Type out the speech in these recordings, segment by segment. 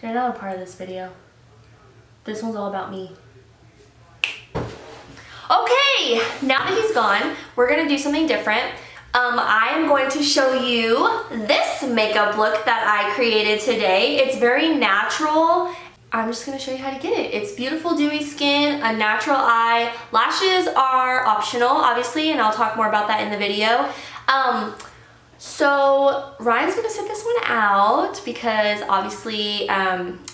You're not a part of this video. This one's all about me. Okay, now that he's gone, we're gonna do something different. I am going to show you this makeup look that I created today. It's very natural. I'm just gonna show you how to get it. It's beautiful dewy skin, a natural eye. Lashes are optional, obviously, and I'll talk more about that in the video. So Ryan's gonna sit this one out because obviously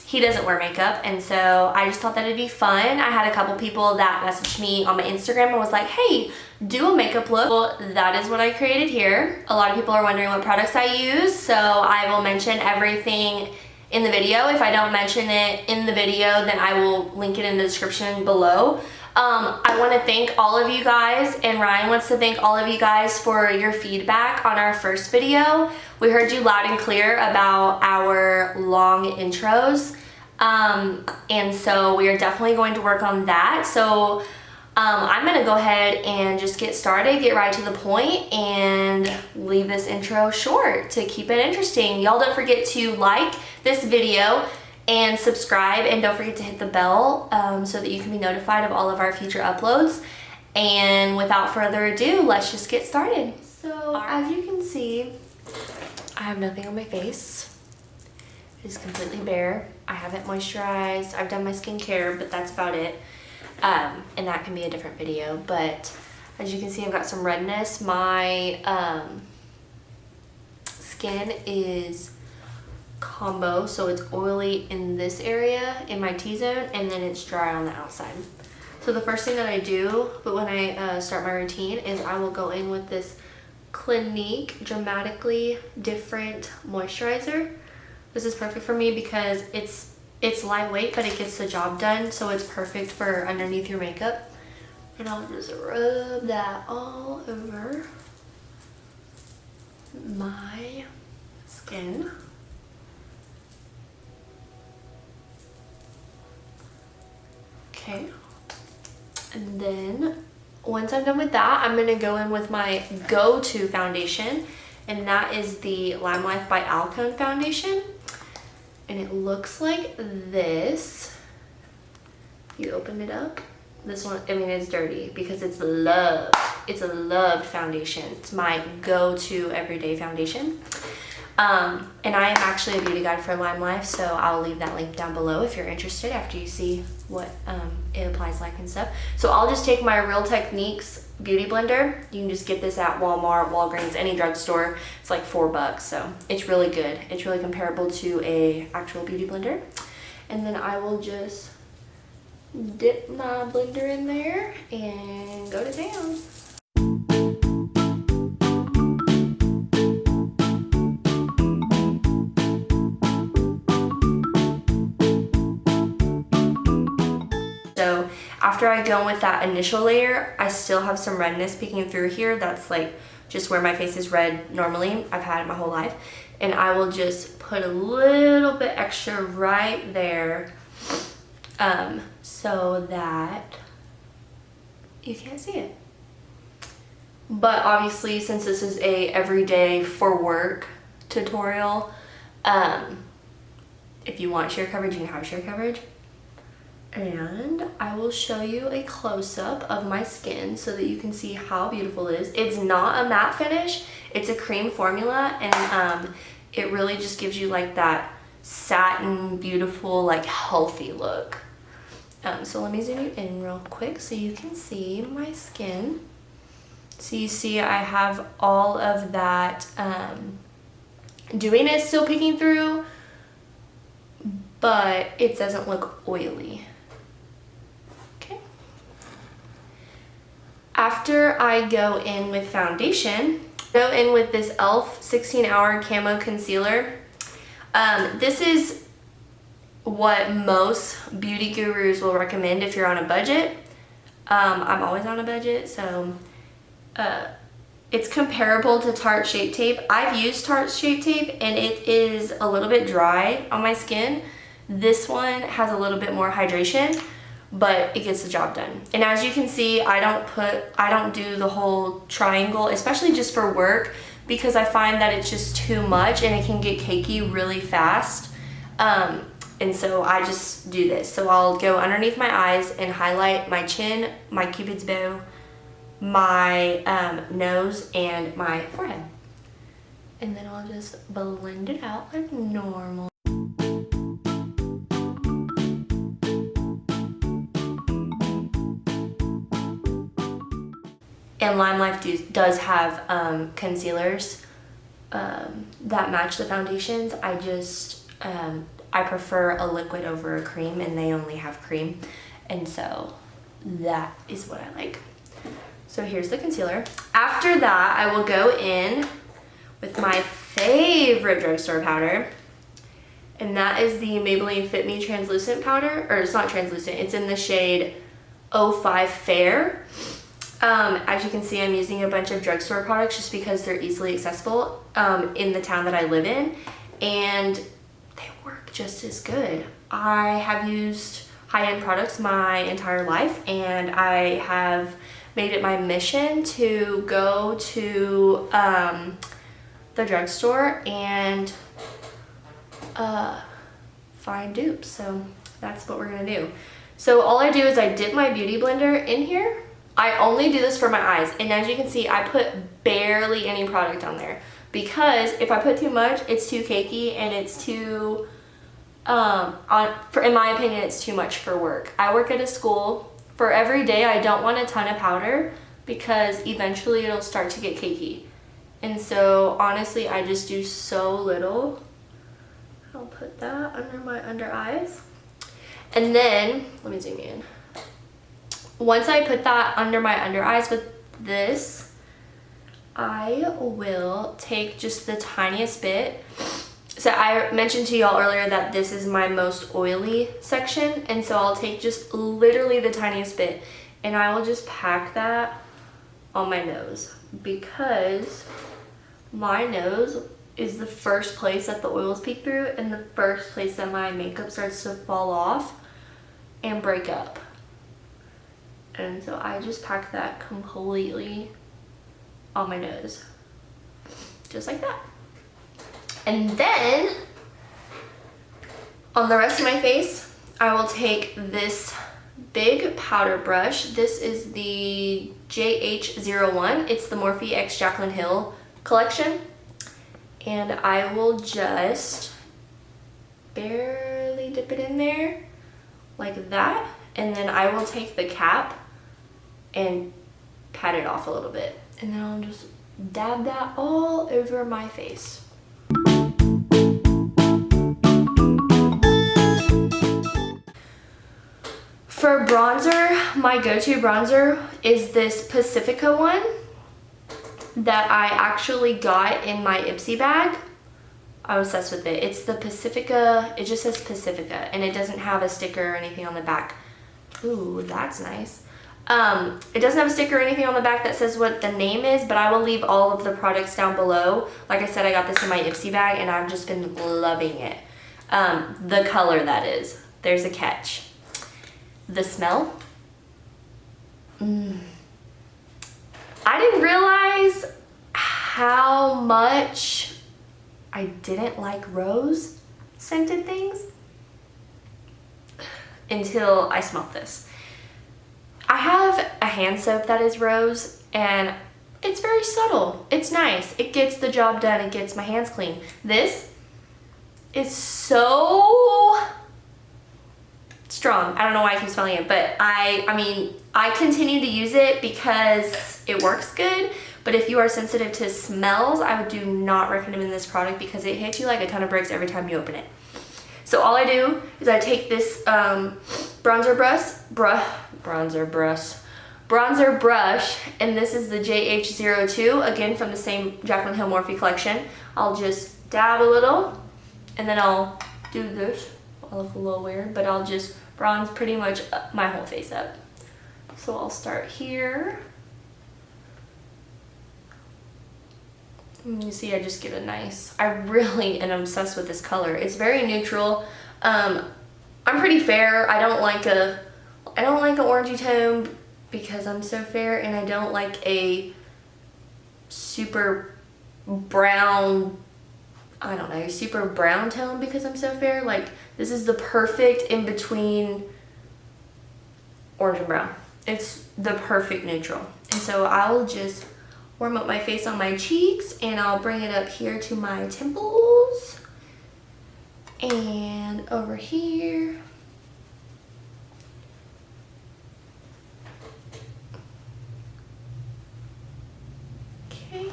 he doesn't wear makeup, and so I just thought that it'd be fun. I had a couple people that messaged me on my Instagram and was like, hey, do a makeup look. Well, that is what I created here. A lot of people are wondering what products I use, so I will mention everything in the video. If I don't mention it in the video, then I will link it in the description below. I want to thank all of you guys, and Ryan wants to thank all of you guys for your feedback on our first video. We heard you loud and clear about our long intros, and so we are definitely going to work on that. So I'm going to go ahead and just get started, get right to the point, and leave this intro short to keep it interesting. Y'all don't forget to like this video and subscribe, and don't forget to hit the bell so that you can be notified of all of our future uploads. And without further ado, let's just get started. So as you can see, I have nothing on my face. It is completely bare. I haven't moisturized. I've done my skincare, but that's about it. And that can be a different video. But as you can see, I've got some redness. My skin is Camo, so it's oily in this area in my T-zone, and then it's dry on the outside. So the first thing that I do, but when I start my routine, is I will go in with this Clinique Dramatically Different moisturizer. This is perfect for me because it's lightweight, but it gets the job done, so it's perfect for underneath your makeup. And I'll just rub that all over my skin. Okay, and then once I'm done with that, I'm gonna go in with my go-to foundation, and that is the Limelife by Alcone foundation. And it looks like this. You open it up. This one, I mean, it's dirty because it's loved. It's a loved foundation. It's my go-to everyday foundation. And I am actually a beauty guide for Limelife, so I'll leave that link down below if you're interested after you see what it applies like and stuff. So I'll just take my Real Techniques beauty blender. You can just get this at Walmart, Walgreens, any drugstore. It's like $4, so it's really good. It's really comparable to a actual beauty blender. And then I will just dip my blender in there and go to town. So after I go in with that initial layer, I still have some redness peeking through here. That's like just where my face is red normally. I've had it my whole life. And I will just put a little bit extra right there so that you can't see it. But obviously, since this is a everyday for work tutorial, if you want sheer coverage, you can have sheer coverage. And I will show you a close-up of my skin so that you can see how beautiful it is. It's not a matte finish, it's a cream formula, and it really just gives you like that satin, beautiful, like healthy look. So let me zoom you in real quick so you can see my skin. So you see I have all of that dewiness still peeking through, but it doesn't look oily. After I go in with foundation, go in with this e.l.f. 16-Hour Camo Concealer. This is what most beauty gurus will recommend if you're on a budget. I'm always on a budget, so it's comparable to Tarte Shape Tape. I've used Tarte Shape Tape, and it is a little bit dry on my skin. This one has a little bit more hydration, but it gets the job done. And as you can see, I don't do the whole triangle, especially just for work, because I find that it's just too much and it can get cakey really fast. And so I just do this. So I'll go underneath my eyes and highlight my chin, my cupid's bow, my nose, and my forehead. And then I'll just blend it out like normal. And Limelife does have concealers that match the foundations. I prefer a liquid over a cream, and they only have cream. And so that is what I like. So here's the concealer. After that, I will go in with my favorite drugstore powder. And that is the Maybelline Fit Me translucent powder. Or it's not translucent, it's in the shade 05 Fair. As you can see, I'm using a bunch of drugstore products just because they're easily accessible in the town that I live in, and they work just as good. I have used high-end products my entire life, and I have made it my mission to go to the drugstore and find dupes. So that's what we're gonna do. So all I do is I dip my beauty blender in here. I only do this for my eyes, and as you can see, I put barely any product on there because if I put too much, it's too cakey and it's too, in my opinion, it's too much for work. I work at a school. For every day, I don't want a ton of powder because eventually it'll start to get cakey. And so honestly, I just do so little. I'll put that under my under eyes. And then, let me zoom in. Once I put that under my under eyes with this, I will take just the tiniest bit. So I mentioned to y'all earlier that this is my most oily section, and so I'll take just literally the tiniest bit, and I will just pack that on my nose because my nose is the first place that the oils peek through and the first place that my makeup starts to fall off and break up. And so I just pack that completely on my nose, just like that. And then on the rest of my face, I will take this big powder brush. This is the GH01. It's the Morphe x Jaclyn Hill collection. And I will just barely dip it in there like that. And then I will take the cap and pat it off a little bit. And then I'll just dab that all over my face. For bronzer, my go-to bronzer is this Pacifica one that I actually got in my Ipsy bag. I'm obsessed with it. It's the Pacifica, it just says Pacifica, and it doesn't have a sticker or anything on the back. Ooh, that's nice. It doesn't have a sticker or anything on the back that says what the name is, but I will leave all of the products down below. Like I said, I got this in my Ipsy bag, and I've just been loving it. The color, that is. There's a catch. The smell. I didn't realize how much I didn't like rose scented things until I smelled this. I have a hand soap that is rose, and it's very subtle. It's nice. It gets the job done. It gets my hands clean. This is so strong. I don't know why I keep smelling it, but I mean, I continue to use it because it works good. But if you are sensitive to smells, I do not recommend this product because it hits you like a ton of bricks every time you open it. So all I do is I take this bronzer brush, and this is the JH02, again from the same Jaclyn Hill Morphe collection. I'll just dab a little, and then I'll do this. I'll look a little weird, but I'll just bronze pretty much my whole face up. So I'll start here. And you see, I just get a nice, I really am obsessed with this color. It's very neutral. I'm pretty fair. I don't like an orangey tone because I'm so fair, and I don't like a super brown I don't know, super brown tone because I'm so fair. Like, this is the perfect in between orange and brown. It's the perfect neutral. And so I'll just warm up my face on my cheeks, and I'll bring it up here to my temples and over here. Okay.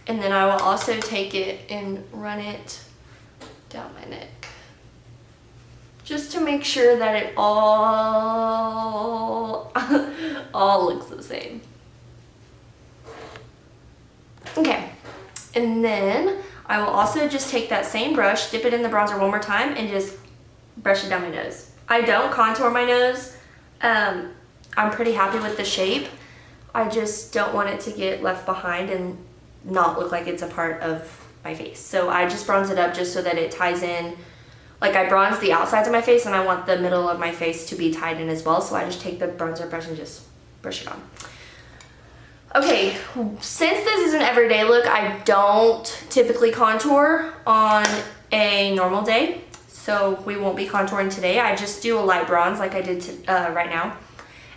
And then I will also take it and run it down my neck, just to make sure that it all looks the same. Okay, and then I will also just take that same brush, dip it in the bronzer one more time, and just brush it down my nose. I don't contour my nose. I'm pretty happy with the shape. I just don't want it to get left behind and not look like it's a part of my face. So I just bronze it up just so that it ties in. Like, I bronze the outsides of my face, and I want the middle of my face to be tied in as well. So I just take the bronzer brush and just brush it on. Okay, since this is an everyday look, I don't typically contour on a normal day. So we won't be contouring today. I just do a light bronze like I did right now.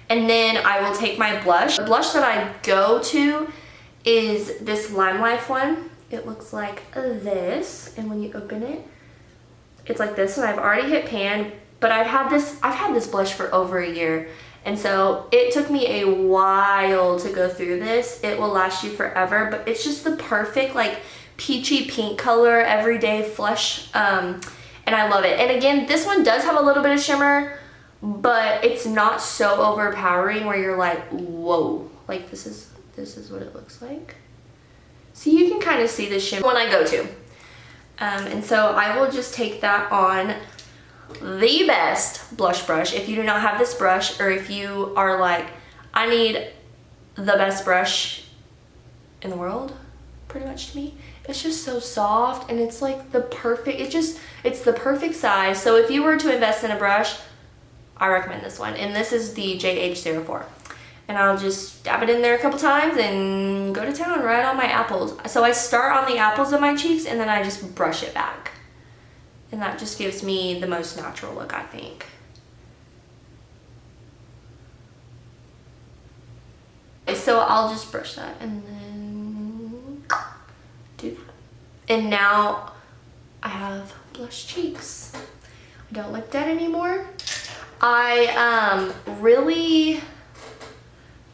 And then I will take my blush. The blush that I go to is this Limelife one. It looks like this, and when you open it, it's like this. And I've already hit pan, but I've had this blush for over a year, and so it took me a while to go through this. It will last you forever, but it's just the perfect like peachy pink color, everyday flush, and I love it. And again, this one does have a little bit of shimmer, but it's not so overpowering where you're like, whoa, like this is what it looks like. So you can kind of see the shimmer when I go to. And so I will just take that on the best blush brush. If you do not have this brush, or if you are like, I need the best brush in the world, pretty much to me. It's just so soft, and it's like the perfect, it's the perfect size. So if you were to invest in a brush, I recommend this one. And this is the JH04. And I'll just dab it in there a couple times and go to town right on my apples. So I start on the apples of my cheeks, and then I just brush it back. And that just gives me the most natural look, I think. So I'll just brush that and then do that. And now I have blush cheeks. I don't look dead anymore. I really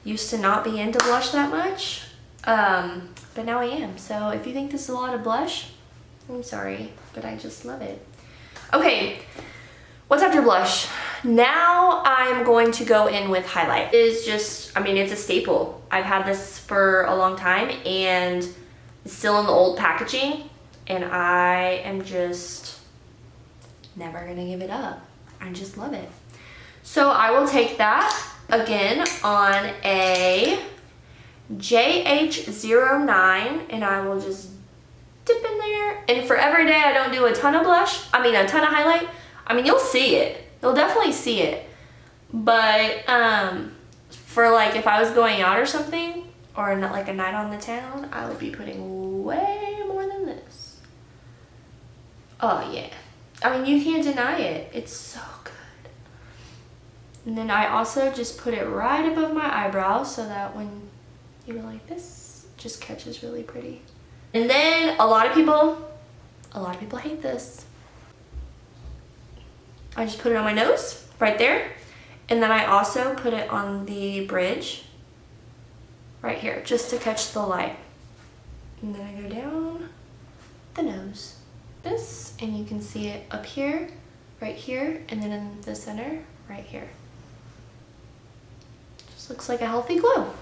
used to not be into blush that much, but now I am. So if you think this is a lot of blush, I'm sorry, but I just love it. Okay, what's after blush? Now I'm going to go in with highlight. It is just, I mean, it's a staple. I've had this for a long time, and it's still in the old packaging, and I am just never gonna give it up. I just love it. So I will take that again on a JH09, and I will just dip in there. And for every day, I don't do a ton of blush. I mean, a ton of highlight. I mean, you'll see it. You'll definitely see it. But for like if I was going out or something, or not like a night on the town, I would be putting way more than this. Oh yeah. I mean, you can't deny it. It's so good. And then I also just put it right above my eyebrows so that when you go like this, it just catches really pretty. And then a lot of people hate this. I just put it on my nose right there. And then I also put it on the bridge right here just to catch the light. And then I go down the nose. This, and you can see it up here, right here, and then in the center, right here. Just looks like a healthy glow.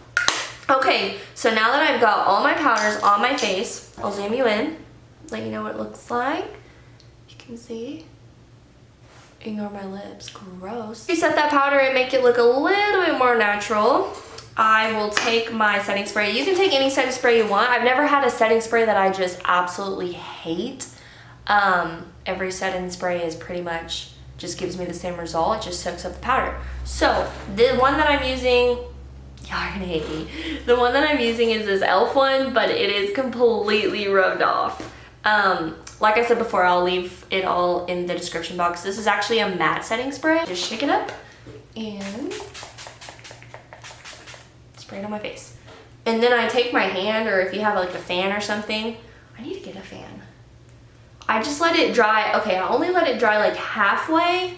Okay, so now that I've got all my powders on my face, I'll zoom you in, let you know what it looks like. You can see. Ignore my lips, gross. To set that powder and make it look a little bit more natural, I will take my setting spray. You can take any setting spray you want. I've never had a setting spray that I just absolutely hate. Every setting spray is pretty much just gives me the same result. It just soaks up the powder. So the one that I'm using Y'all are gonna hate me. The one that I'm using is this e.l.f. one, but it is completely rubbed off. Like I said before, I'll leave it all in the description box. This is actually a matte setting spray. Just shake it up and spray it on my face. And then I take my hand, or if you have like a fan or something, I need to get a fan. I just let it dry. Okay, I only let it dry like halfway,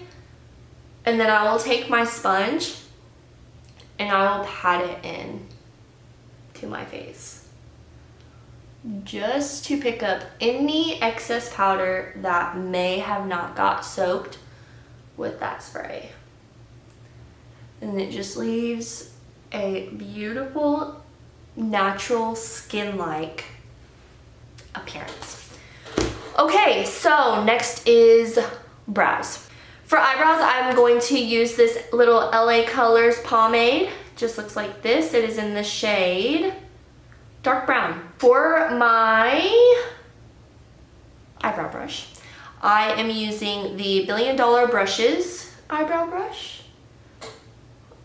and then I will take my sponge and I will pat it in to my face, just to pick up any excess powder that may have not got soaked with that spray. And it just leaves a beautiful, natural, skin-like appearance. Okay, so next is brows. For eyebrows, I'm going to use this little LA Colors pomade. Just looks like this. It is in the shade dark brown. For my eyebrow brush, I am using the $1 Billion Brushes eyebrow brush.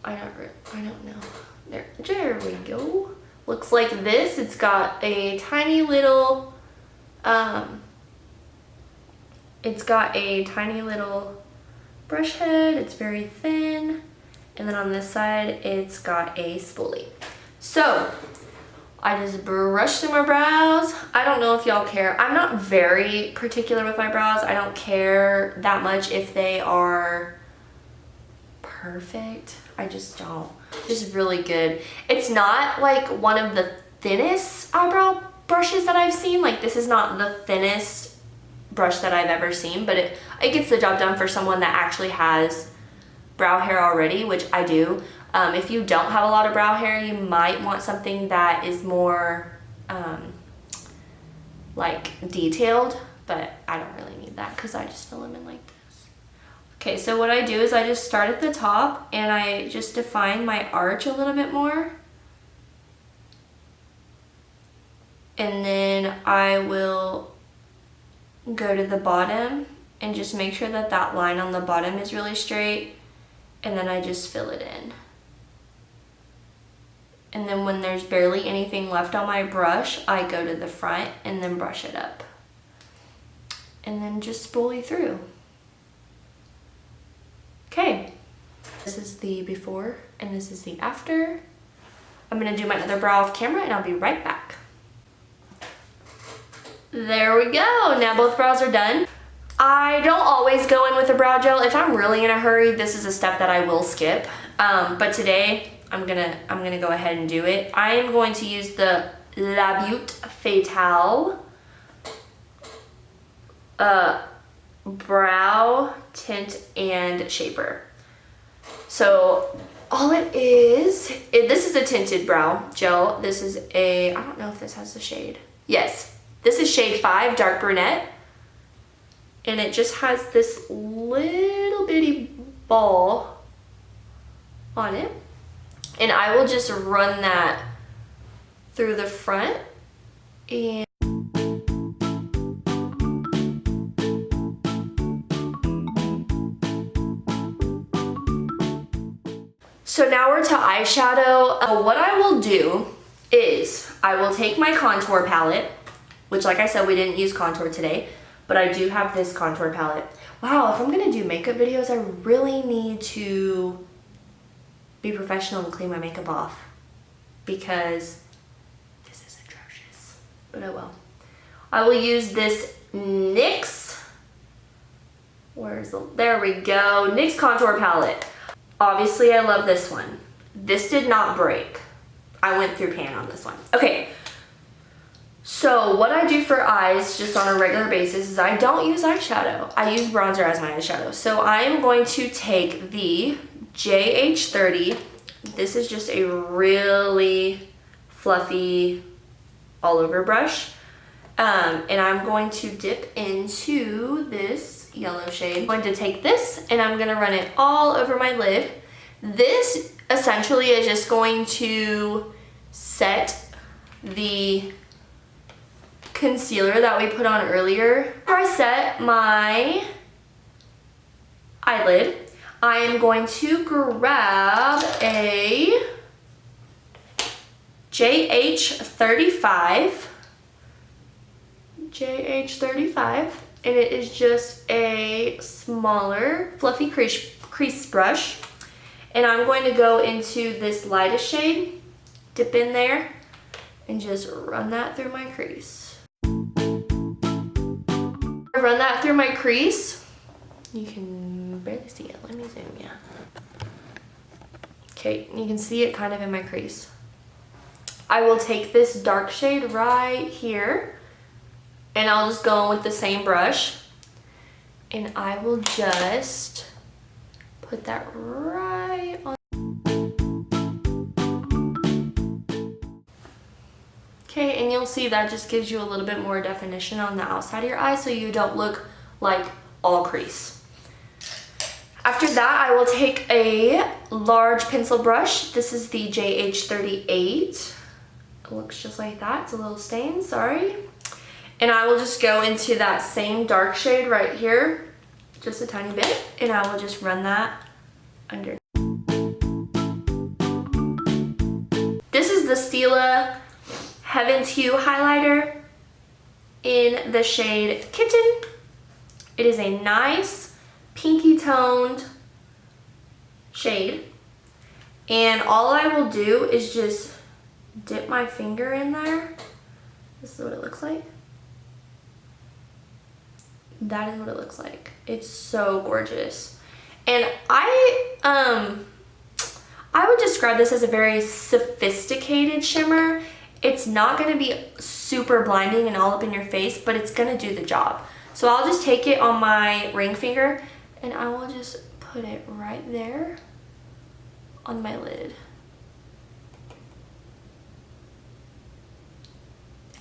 I don't know. There we go. Looks like this. It's got a tiny little brush head. It's very thin. And then on this side, it's got a spoolie. So I just brush through my brows. I don't know if y'all care. I'm not very particular with my brows. I don't care that much if they are perfect. I just don't. Just really good. It's not like one of the thinnest eyebrow brushes that I've seen. Like, this is not the thinnest brush that I've ever seen, but it gets the job done for someone that actually has brow hair already, which I do. If you don't have a lot of brow hair, you might want something that is more like detailed, but I don't really need that because I just fill them in like this. Okay, so what I do is I just start at the top and I just define my arch a little bit more. And then I will go to the bottom and just make sure that that line on the bottom is really straight, and then I just fill it in. And then when there's barely anything left on my brush, I go to the front and then brush it up. And then just spoolie through. Okay, this is the before and this is the after. I'm gonna do my other brow off camera and I'll be right back. There we go, now both brows are done. I don't always go in with a brow gel. If I'm really in a hurry, this is a step that I will skip. But today, I'm gonna go ahead and do it. I am going to use the Beaute Fatale brow tint and shaper. So all it is, this is a tinted brow gel. This is a, I don't know if this has the shade. Yes, this is shade 5, dark brunette. And it just has this little bitty ball on it. And I will just run that through the front. And so now we're to eyeshadow. What I will do is I will take my contour palette, which, like I said, we didn't use contour today, but I do have this contour palette. Wow, if I'm gonna do makeup videos, I really need to be professional and clean my makeup off because this is atrocious, but oh well. I will use this NYX, there we go, NYX contour palette. Obviously, I love this one. This did not break. I went through pan on this one. Okay. So what I do for eyes just on a regular basis is I don't use eyeshadow. I use bronzer as my eyeshadow. So I am going to take the JH30. This is just a really fluffy all over brush. And I'm going to dip into this yellow shade. I'm going to take this and I'm gonna run it all over my lid. This essentially is just going to set the concealer that we put on earlier. Before I set my eyelid, I am going to grab a JH35. JH35. And it is just a smaller fluffy crease brush. And I'm going to go into this lightest shade, dip in there, and just run that through my crease. Run that through my crease. You can barely see it. Let me zoom, yeah. Okay, you can see it kind of in my crease. I will take this dark shade right here, and I'll just go in with the same brush, and I will just put that right on. Okay, and you'll see that just gives you a little bit more definition on the outside of your eye so you don't look like all crease. After that, I will take a large pencil brush. This is the JH38. It looks just like that. It's a little stained, sorry. And I will just go into that same dark shade right here, just a tiny bit, and I will just run that under. This is the Stila Heaven's Hue highlighter in the shade Kitten. It is a nice pinky toned shade, and all I will do is just dip my finger in there. This is what it looks like. That is what it looks like. It's so gorgeous. And I would describe this as a very sophisticated shimmer. It's not going to be super blinding and all up in your face, but it's going to do the job. So I'll just take it on my ring finger and I will just put it right there on my lid.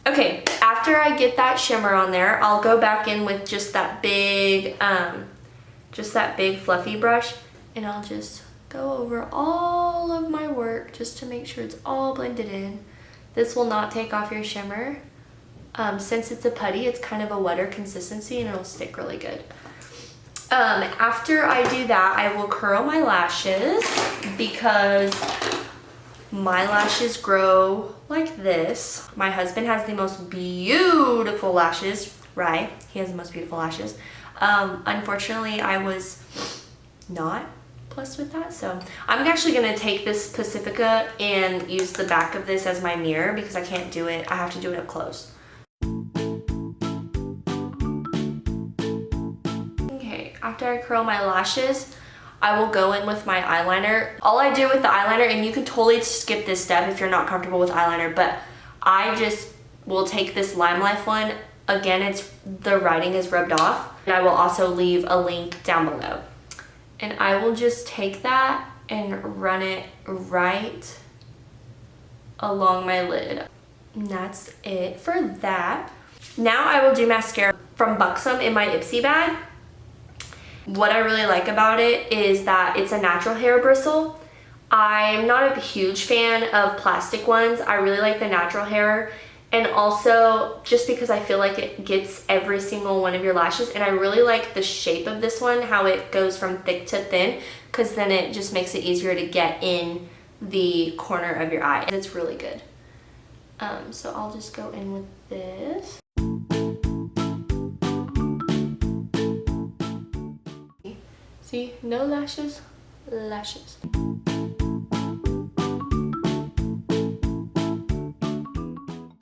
Okay, after I get that shimmer on there, I'll go back in with just that big fluffy brush, and I'll just go over all of my work just to make sure it's all blended in. This will not take off your shimmer. Since it's a putty, it's kind of a wetter consistency and it'll stick really good. After I do that, I will curl my lashes because my lashes grow like this. My husband has the most beautiful lashes, right? He has the most beautiful lashes. Unfortunately, I was not blessed with that, so I'm actually gonna take this Pacifica and use the back of this as my mirror because I can't do it. I have to do it up close. Okay, after I curl my lashes, I will go in with my eyeliner. All I do with the eyeliner, and you can totally skip this step if you're not comfortable with eyeliner, but I just will take this Limelife one. Again, the writing is rubbed off. And I will also leave a link down below. And I will just take that and run it right along my lid. And that's it for that. Now I will do mascara from Buxom in my Ipsy bag. What I really like about it is that it's a natural hair bristle. I'm not a huge fan of plastic ones. I really like the natural hair, and also just because I feel like it gets every single one of your lashes, and I really like the shape of this one, how it goes from thick to thin, because then it just makes it easier to get in the corner of your eye. It's really good. So I'll just go in with this. See, no lashes, lashes.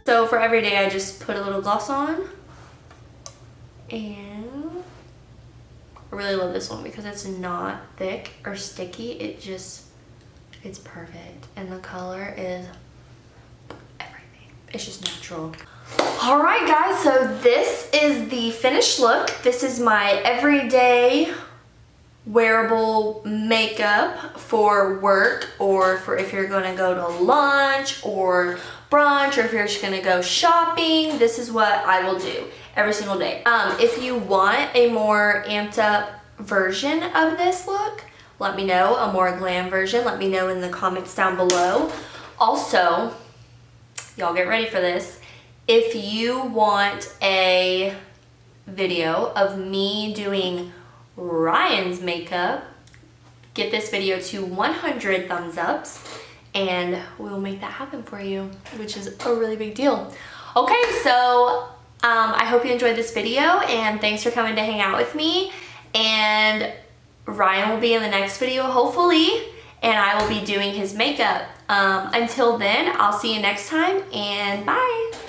So for every day, I just put a little gloss on, and I really love this one because it's not thick or sticky. It's perfect, and the color is everything. It's just natural. All right, guys, so this is the finished look. This is my everyday wearable makeup for work, or for if you're gonna go to lunch or brunch, or if you're just gonna go shopping. This is what I will do every single day. If you want a more amped up version of this look, let me know. A more glam version, let me know in the comments down below. Also, y'all get ready for this. If you want a video of me doing Ryan's makeup, get this video to 100 thumbs ups, and we'll make that happen for you, which is a really big deal. Okay, so I hope you enjoyed this video, and thanks for coming to hang out with me. And Ryan will be in the next video, hopefully, and I will be doing his makeup. Until then, I'll see you next time, and bye.